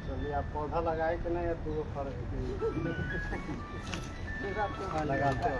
चलिए, आप पौधा लगाए कि नहीं? दो फल लगाते हो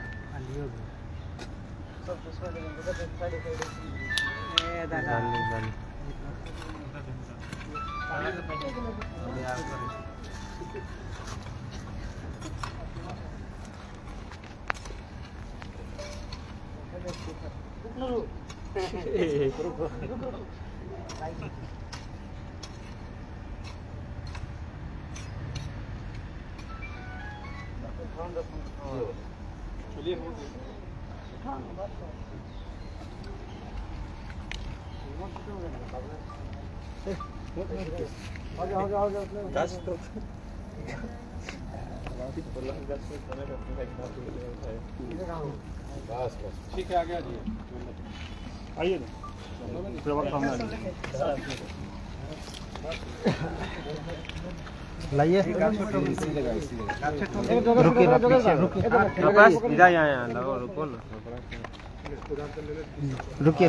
चलिए ठीक है, आगे आइए ना, लाइए रुकिए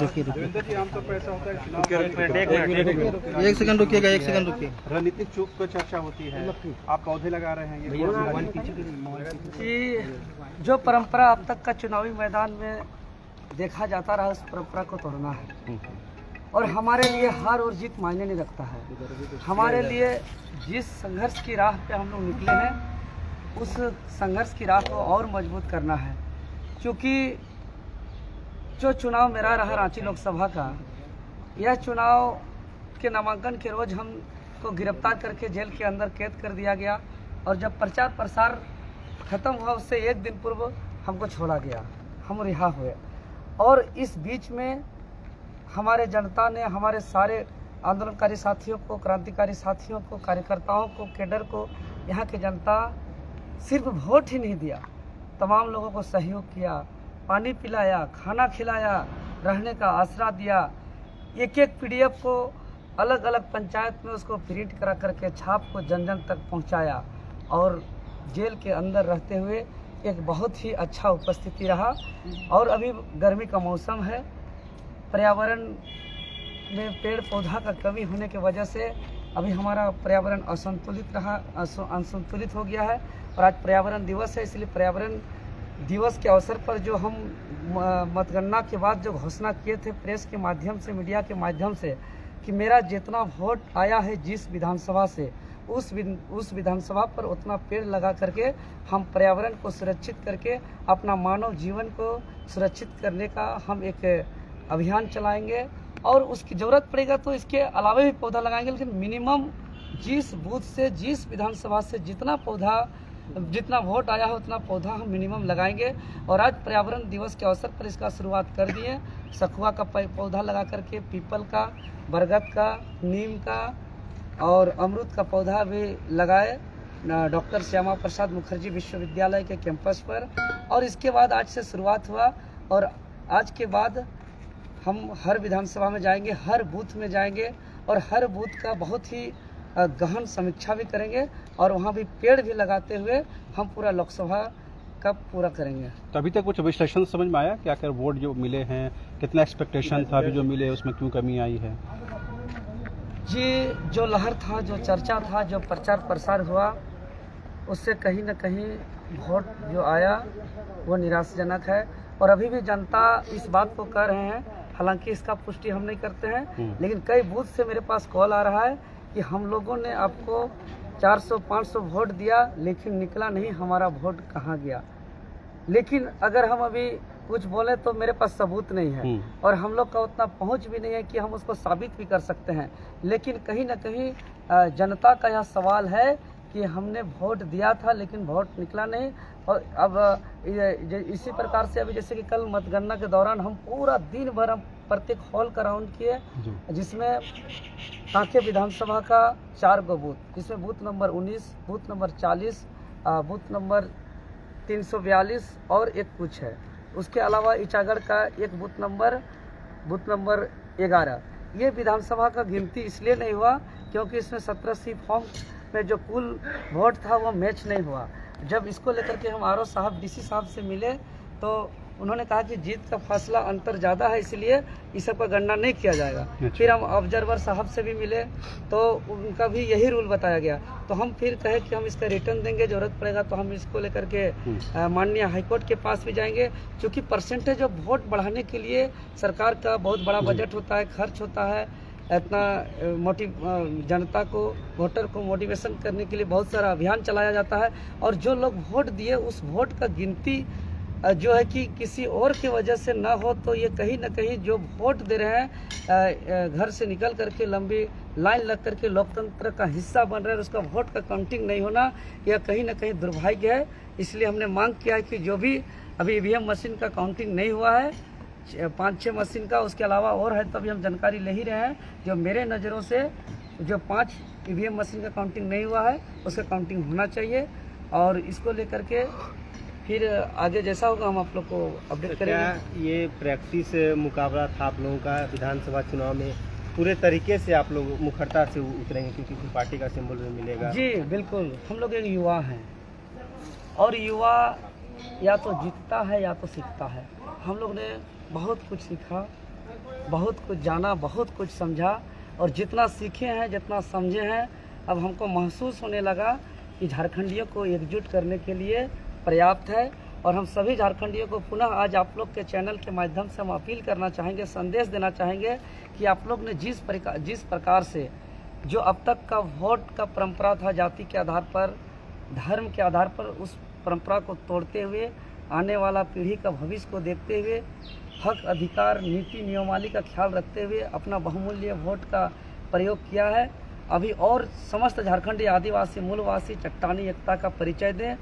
एक सेकंड रुकिएगा, एक सेकंड रुकिए। रणनीतिक चूक पर चर्चा होती है, आप पौधे लगा रहे हैं कि जो परंपरा अब तक का चुनावी मैदान में देखा जाता रहा, उस परंपरा को तोड़ना है। और हमारे लिए हार और जीत मायने नहीं रखता है। हमारे लिए जिस संघर्ष की राह पे हम लोग निकले हैं, उस संघर्ष की राह को और मजबूत करना है। क्योंकि जो चुनाव मेरा रहा रांची लोकसभा का, यह चुनाव के नामांकन के रोज हमको गिरफ्तार करके जेल के अंदर कैद कर दिया गया, और जब प्रचार प्रसार खत्म हुआ उससे एक दिन पूर्व हमको छोड़ा गया, हम रिहा हुए। और इस बीच में हमारे जनता ने, हमारे सारे आंदोलनकारी साथियों को, क्रांतिकारी साथियों को, कार्यकर्ताओं को, कैडर को, यहाँ की जनता सिर्फ वोट ही नहीं दिया, तमाम लोगों को सहयोग किया, पानी पिलाया, खाना खिलाया, रहने का आसरा दिया। एक एक PDF को अलग अलग पंचायत में उसको प्रिंट करा करके छाप को जन जन तक पहुँचाया, और जेल के अंदर रहते हुए एक बहुत ही अच्छा उपस्थिति रहा। और अभी गर्मी का मौसम है, पर्यावरण में पेड़ पौधा का कमी होने की वजह से अभी हमारा पर्यावरण असंतुलित हो गया है। और आज पर्यावरण दिवस है, इसलिए पर्यावरण दिवस के अवसर पर जो हम मतगणना के बाद जो घोषणा किए थे प्रेस के माध्यम से, मीडिया के माध्यम से, कि मेरा जितना वोट आया है जिस विधानसभा से, उस विधानसभा पर उतना पेड़ लगा करके हम पर्यावरण को सुरक्षित करके अपना मानव जीवन को सुरक्षित करने का हम एक अभियान चलाएंगे। और उसकी ज़रूरत पड़ेगा तो इसके अलावा भी पौधा लगाएंगे, लेकिन मिनिमम जिस बूथ से, जिस विधानसभा से जितना वोट आया है उतना पौधा हम मिनिमम लगाएंगे। और आज पर्यावरण दिवस के अवसर पर इसका शुरुआत कर दिए। सखुआ का पौधा लगा करके, पीपल का, बरगद का, नीम का और अमरूद का पौधा भी लगाए डॉक्टर श्यामा प्रसाद मुखर्जी विश्वविद्यालय के कैंपस पर। और इसके बाद आज से शुरुआत हुआ, और आज के बाद हम हर विधानसभा में जाएंगे, हर बूथ में जाएंगे, और हर बूथ का बहुत ही गहन समीक्षा भी करेंगे, और वहाँ भी पेड़ भी लगाते हुए हम पूरा लोकसभा का पूरा करेंगे। तो अभी तक कुछ विश्लेषण समझ में आया क्या, वोट जो मिले हैं, कितना एक्सपेक्टेशन था, अभी जो मिले उसमें क्यों कमी आई है? जी, जो लहर था, जो चर्चा था, जो प्रचार प्रसार हुआ, उससे कहीं न कहीं वोट जो आया वो निराशाजनक है। और अभी भी जनता इस बात को कह रहे हैं, हालांकि इसका पुष्टि हम नहीं करते हैं, लेकिन कई बूथ से मेरे पास कॉल आ रहा है कि हम लोगों ने आपको 400-500 वोट दिया, लेकिन निकला नहीं, हमारा वोट कहाँ गया। लेकिन अगर हम अभी कुछ बोले तो मेरे पास सबूत नहीं है, और हम लोग का उतना पहुंच भी नहीं है कि हम उसको साबित भी कर सकते हैं। लेकिन कहीं ना कहीं जनता का यह सवाल है कि हमने वोट दिया था लेकिन वोट निकला नहीं, और अब इसी प्रकार से अभी जैसे कि कल मतगणना के दौरान हम पूरा दिन भर हम प्रत्येक हॉल का राउंड किए, जिसमें कांके विधानसभा का 4 गो बूथ, जिसमें booth number 19, booth number 40, booth number 342 और एक कुछ है। उसके अलावा ईचागढ़ का एक बूथ नंबर 11। ये विधानसभा का गिनती इसलिए नहीं हुआ क्योंकि इसमें 17 फॉर्म में जो कुल वोट था वो मैच नहीं हुआ। जब इसको लेकर के हम आरओ साहब डीसी साहब से मिले तो उन्होंने कहा कि जीत का फासला अंतर ज़्यादा है, इसलिए इस सब का गणना नहीं किया जाएगा। फिर हम ऑब्जर्वर साहब से भी मिले तो उनका भी यही रूल बताया गया। तो हम फिर कहे कि हम इसका रिटर्न देंगे, ज़रूरत पड़ेगा तो हम इसको लेकर के माननीय हाईकोर्ट के पास भी जाएंगे, क्योंकि परसेंटेज ऑफ वोट बढ़ाने के लिए सरकार का बहुत बड़ा बजट होता है, खर्च होता है। इतना जनता को, वोटर को मोटिवेशन करने के लिए बहुत सारा अभियान चलाया जाता है, और जो लोग वोट दिए उस वोट का गिनती जो है कि किसी और की वजह से ना हो, तो ये कहीं ना कहीं जो वोट दे रहे हैं घर से निकल करके लंबी लाइन लग करके लोकतंत्र का हिस्सा बन रहे हैं, उसका वोट का काउंटिंग नहीं होना, यह कहीं ना कहीं दुर्भाग्य है। इसलिए हमने मांग किया है कि जो भी अभी ईवीएम मशीन का काउंटिंग नहीं हुआ है, 5-6 मशीन का, उसके अलावा और है तो अभी हम जानकारी ले ही रहे हैं। जो मेरे नज़रों से जो 5 ईवीएम मशीन का काउंटिंग नहीं हुआ है उसका काउंटिंग होना चाहिए, और इसको लेकर के फिर आगे जैसा होगा हम आप लोग को अपडेट करेंगे। क्या ये प्रैक्टिस मुकाबला था आप लोगों का विधानसभा चुनाव में? पूरे तरीके से आप लोग मुखरता से उतरेंगे क्योंकि पार्टी का सिंबल भी मिलेगा? जी बिल्कुल, हम लोग एक युवा हैं और युवा या तो जीतता है या तो सीखता है। हम लोग ने बहुत कुछ सीखा, बहुत कुछ जाना, बहुत कुछ समझा, और जितना सीखे हैं, जितना समझे हैं, अब हमको महसूस होने लगा कि झारखंडियों को एकजुट करने के लिए पर्याप्त है। और हम सभी झारखंडियों को पुनः आज आप लोग के चैनल के माध्यम से हम अपील करना चाहेंगे, संदेश देना चाहेंगे कि आप लोग ने जिस प्रकार से जो अब तक का वोट का परंपरा था, जाति के आधार पर, धर्म के आधार पर, उस परंपरा को तोड़ते हुए आने वाला पीढ़ी का भविष्य को देखते हुए हक, अधिकार, नीति, नियमावली का ख्याल रखते हुए अपना बहुमूल्य वोट का प्रयोग किया है। अभी और समस्त झारखंडी आदिवासी मूलवासी चट्टानी एकता का परिचय दें,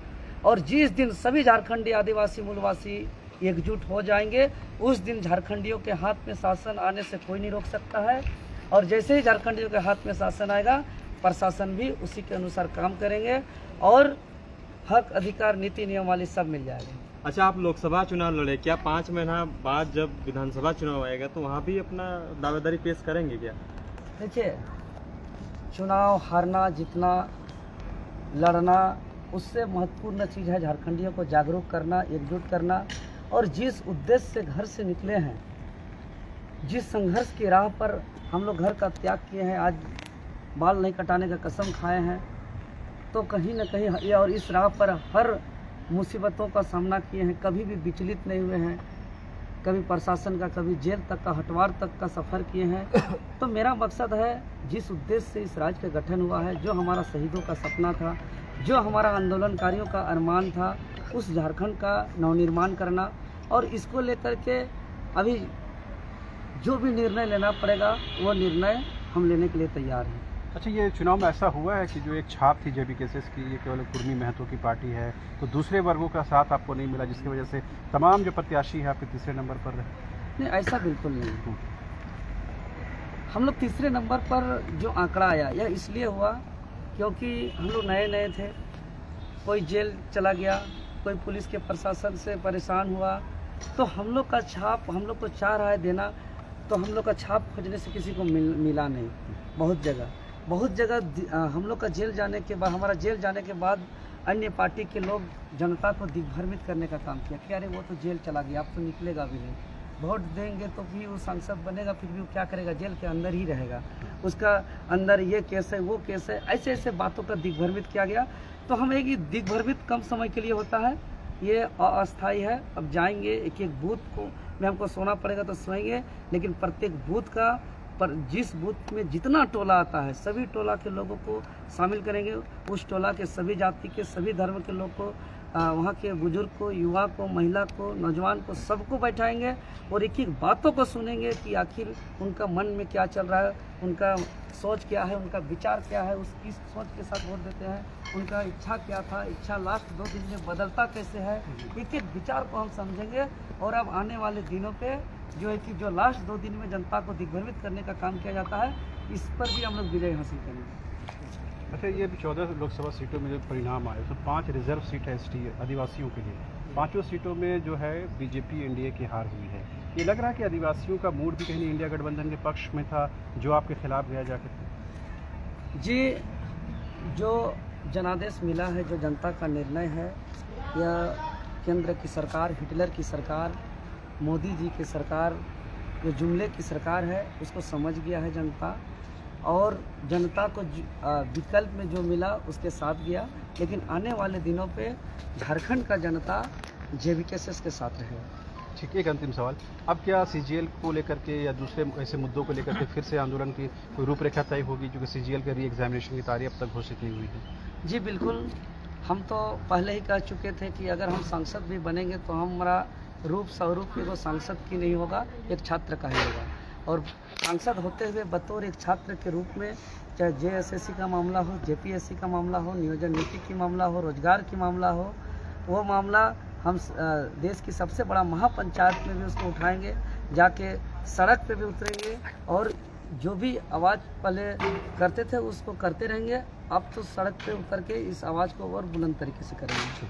और जिस दिन सभी झारखंडी आदिवासी मूलवासी एकजुट हो जाएंगे उस दिन झारखंडियों के हाथ में शासन आने से कोई नहीं रोक सकता है। और जैसे ही झारखंडियों के हाथ में शासन आएगा, प्रशासन भी उसी के अनुसार काम करेंगे और हक, अधिकार, नीति, नियमावली सब मिल जाएगा। अच्छा, आप लोकसभा चुनाव लड़े, क्या 5 महीना बाद जब विधानसभा चुनाव आएगा तो वहाँ भी अपना दावेदारी पेश करेंगे क्या? देखिए, चुनाव हारना, जीतना, लड़ना, उससे महत्वपूर्ण चीज़ है झारखंडियों को जागरूक करना, एकजुट करना, और जिस उद्देश्य से घर से निकले हैं, जिस संघर्ष की राह पर हम लोग घर का त्याग किए हैं, आज बाल नहीं कटाने का कसम खाए हैं, तो कहीं ना कहीं ये और इस राह पर हर मुसीबतों का सामना किए हैं, कभी भी विचलित नहीं हुए हैं, कभी प्रशासन का, कभी जेल तक का, हटवार तक का सफ़र किए हैं। तो मेरा मकसद है, जिस उद्देश्य से इस राज्य का गठन हुआ है, जो हमारा शहीदों का सपना था, जो हमारा आंदोलनकारियों का अरमान था, उस झारखंड का नवनिर्माण करना, और इसको लेकर के अभी जो भी निर्णय लेना पड़ेगा वो निर्णय हम लेने के लिए तैयार हैं। अच्छा, ये चुनाव में ऐसा हुआ है कि जो एक छाप थी JBKSS की, ये केवल कुर्मी महतो की पार्टी है, तो दूसरे वर्गों का साथ आपको नहीं मिला, जिसकी वजह से तमाम जो प्रत्याशी है आपके तीसरे नंबर पर रहे? नहीं, ऐसा बिल्कुल नहीं। हम लोग तीसरे नंबर पर जो आंकड़ा आया, यह इसलिए हुआ क्योंकि हम लोग नए थे, कोई जेल चला गया, कोई पुलिस के प्रशासन से परेशान हुआ, तो हम लोग का छाप, हम लोग को चाह रहा है देना, तो हम लोग का छाप खोजने से किसी को मिला नहीं। बहुत जगह हम लोग का जेल जाने के बाद, हमारा जेल जाने के बाद अन्य पार्टी के लोग जनता को दिग्भ्रमित करने का काम किया कि अरे वो तो जेल चला गया, अब तो निकलेगा भी नहीं, वोट देंगे तो भी वो सांसद बनेगा, फिर भी वो क्या करेगा, जेल के अंदर ही रहेगा, उसका अंदर ये केस है, वो केस है, ऐसे बातों का दिग्भ्रमित किया गया। तो हम एक दिग्भ्रमित कम समय के लिए होता है, ये अस्थायी है। अब जाएंगे एक एक बूथ को में हमको सोना पड़ेगा तो सोएंगे, लेकिन प्रत्येक बूथ का पर जिस बूथ में जितना टोला आता है सभी टोला के लोगों को शामिल करेंगे, उस टोला के सभी जाति के, सभी धर्म के लोग को वहाँ के बुजुर्ग को, युवा को, महिला को, नौजवान को, सबको बैठाएंगे और एक एक बातों को सुनेंगे कि आखिर उनका मन में क्या चल रहा है, उनका सोच क्या है, उनका विचार क्या है, उसकी सोच के साथ वोट देते हैं, उनका इच्छा क्या था, इच्छा लास्ट 2 दिन में बदलता कैसे है, एक एक विचार को हम समझेंगे। और अब आने वाले दिनों पे जो है कि जो लास्ट 2 दिन में जनता को दिग्भ्रमित करने का काम किया जाता है, इस पर भी हम लोग विजय हासिल करेंगे। अच्छा, ये 14 लोकसभा सीटों में जो परिणाम आए तो 5 रिजर्व सीट है एसटी आदिवासियों के लिए, 5 सीटों में जो है बीजेपी एनडीए की हार हुई है। ये लग रहा है कि आदिवासियों का मूड भी कहीं इंडिया गठबंधन के पक्ष में था, जो आपके खिलाफ गया जाकर। जी, जो जनादेश मिला है, जो जनता का निर्णय है, या केंद्र की सरकार, हिटलर की सरकार, मोदी जी की सरकार, जो जुमले की सरकार है, उसको समझ गया है जनता, और जनता को विकल्प में जो मिला उसके साथ गया। लेकिन आने वाले दिनों पे झारखंड का जनता जेवीकेएस के साथ रहेगा। ठीक, एक अंतिम सवाल, अब क्या सीजीएल को लेकर के या दूसरे ऐसे मुद्दों को लेकर के फिर से आंदोलन की कोई रूपरेखा तय होगी, क्योंकि सीजीएल के री एग्जामिनेशन की तारीख अब तक घोषित नहीं हुई है? जी बिल्कुल, हम तो पहले ही कह चुके थे कि अगर हम सांसद भी बनेंगे तो हमारा रूप स्वरूप एगो सांसद की नहीं होगा, एक छात्र का ही होगा। और सांसद होते हुए बतौर एक छात्र के रूप में, चाहे जेएसएससी का मामला हो, जेपीएससी का मामला हो, नियोजन नीति की मामला हो, रोजगार की मामला हो, वो मामला हम देश की सबसे बड़ा महापंचायत में भी उसको उठाएंगे, जाके सड़क पे भी उतरेंगे, और जो भी आवाज़ पहले करते थे उसको करते रहेंगे। अब तो सड़क पे उतर के इस आवाज़ को और बुलंद तरीके से करेंगे।